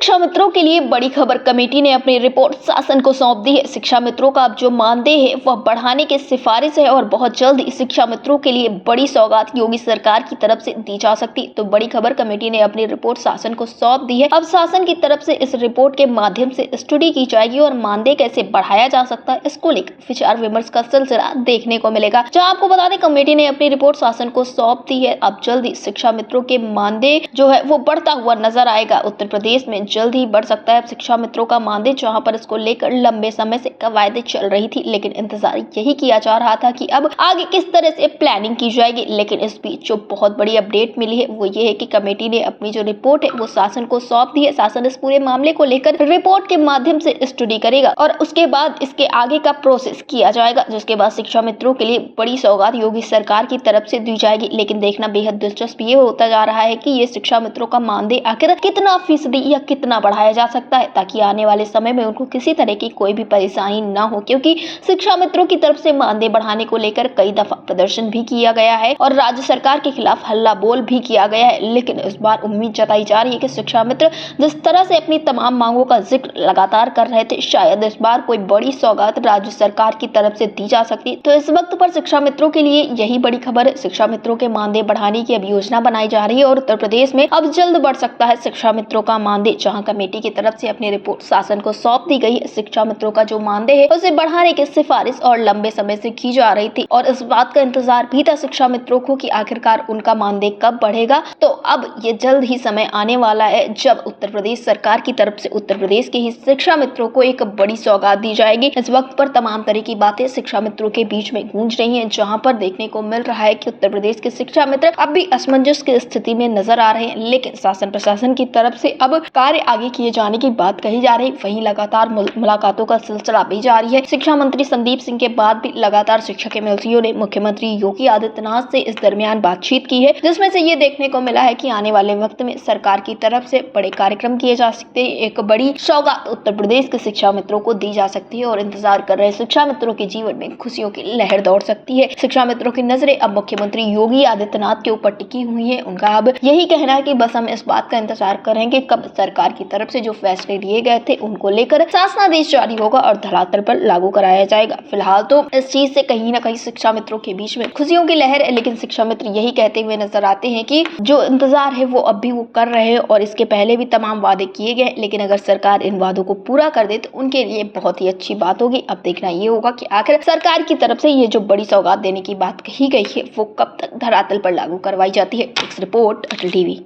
शिक्षा मित्रों के लिए बड़ी खबर। कमेटी ने अपनी रिपोर्ट शासन को सौंप दी है। शिक्षा मित्रों का अब जो मानदेय है वह बढ़ाने की सिफारिश है और बहुत जल्द शिक्षा मित्रों के लिए बड़ी सौगात योगी सरकार की तरफ से दी जा सकती। तो बड़ी खबर, कमेटी ने अपनी रिपोर्ट शासन को सौंप दी है। अब शासन की तरफ से इस रिपोर्ट के माध्यम से स्टडी की जाएगी और मानदेय कैसे बढ़ाया जा सकता है इसको लेकर विचार विमर्श का सिलसिला देखने को मिलेगा। जहाँ आपको बता दें, कमेटी ने अपनी रिपोर्ट शासन को सौंप दी है। अब जल्द ही शिक्षा मित्रों के मानदेय जो है वो बढ़ता हुआ नजर आएगा। उत्तर प्रदेश में जल्द ही बढ़ सकता है शिक्षा मित्रों का मानदेय, जहां पर इसको लेकर लंबे समय से कवायदें चल रही थी, लेकिन इंतजार यही किया जा रहा था कि अब आगे किस तरह से प्लानिंग की जाएगी। लेकिन इस बीच जो बहुत बड़ी अपडेट मिली है वो ये है कि कमेटी ने अपनी जो रिपोर्ट है वो शासन को सौंप दी है। शासन इस पूरे मामले को लेकर रिपोर्ट के माध्यम से स्टडी करेगा और उसके बाद इसके आगे का प्रोसेस किया जाएगा, जिसके बाद शिक्षा मित्रों के लिए बड़ी सौगात योगी सरकार की तरफ से दी जाएगी। लेकिन देखना बेहद दिलचस्प ये होता जा रहा है कि ये शिक्षा मित्रों का मानदेय आखिर कितना फीसदी या कितना बढ़ाया जा सकता है, ताकि आने वाले समय में उनको किसी तरह की कोई भी परेशानी ना हो। क्योंकि शिक्षा मित्रों की तरफ से मानदेय बढ़ाने को लेकर कई दफा प्रदर्शन भी किया गया है और राज्य सरकार के खिलाफ हल्ला बोल भी किया गया है। लेकिन इस बार उम्मीद जताई जा रही है कि शिक्षा मित्र जिस तरह से अपनी तमाम मांगों का जिक्र लगातार कर रहे थे, शायद इस बार कोई बड़ी सौगात राज्य सरकार की तरफ से दी जा सकती। तो इस वक्त पर शिक्षा मित्रों के लिए यही बड़ी खबर है। शिक्षा मित्रों के मानदेय बढ़ाने की अब योजना बनाई जा रही है और उत्तर प्रदेश में अब जल्द बढ़ सकता है शिक्षा मित्रों का मानदेय। जहां कमेटी की तरफ से अपनी रिपोर्ट शासन को सौंप दी गई है। शिक्षा मित्रों का जो मानदेय है उसे बढ़ाने की सिफारिश और लंबे समय से की जा रही थी और इस बात का इंतजार भी था शिक्षा मित्रों को कि आखिरकार उनका मानदेय कब बढ़ेगा। तो अब ये जल्द ही समय आने वाला है जब उत्तर प्रदेश सरकार की तरफ से उत्तर प्रदेश के ही शिक्षा मित्रों को एक बड़ी सौगात दी जाएगी। इस वक्त पर तमाम तरह की बातें शिक्षा मित्रों के बीच में गूंज रही है, जहाँ पर देखने को मिल रहा है कि उत्तर प्रदेश के शिक्षा मित्र अब भी असमंजस की स्थिति में नजर आ रहे हैं। लेकिन शासन प्रशासन की तरफ से अब कार्य आगे किए जाने की बात कही जा रही। वहीं लगातार मुलाकातों का सिलसिला भी जारी है। शिक्षा मंत्री संदीप सिंह के बाद भी लगातार शिक्षक एमएलसीओ ने मुख्यमंत्री योगी आदित्यनाथ से इस दरमियान बातचीत की है, जिसमें से ये देखने को मिला है कि आने वाले वक्त में सरकार की तरफ से बड़े कार्यक्रम किए जा सकते हैं। एक बड़ी सौगात उत्तर प्रदेश के शिक्षा मित्रों को दी जा सकती है और इंतजार कर रहे शिक्षा मित्रों के जीवन में खुशियों की लहर दौड़ सकती है। शिक्षा मित्रों की नजरें अब मुख्यमंत्री योगी आदित्यनाथ के ऊपर टिकी हुई है। उनका अब यही कहना है कि बस हम इस बात का इंतजार करेंगे कब सरकार की तरफ से जो फैसले लिए गए थे उनको लेकर शासनादेश जारी होगा और धरातल पर लागू कराया जाएगा। फिलहाल तो इस चीज से कहीं ना कहीं शिक्षा मित्रों के बीच में खुशियों की लहर है, लेकिन शिक्षा मित्र यही कहते हुए नजर आते हैं कि जो इंतजार है वो अब भी वो कर रहे हैं और इसके पहले भी तमाम वादे किए गए, लेकिन अगर सरकार इन वादों को पूरा कर दे तो उनके लिए बहुत ही अच्छी बात होगी। अब देखना ये होगा कि आखिर सरकार की तरफ से ये जो बड़ी सौगात देने की बात कही गई है वो कब तक धरातल पर लागू करवाई जाती है। रिपोर्ट अटल टीवी।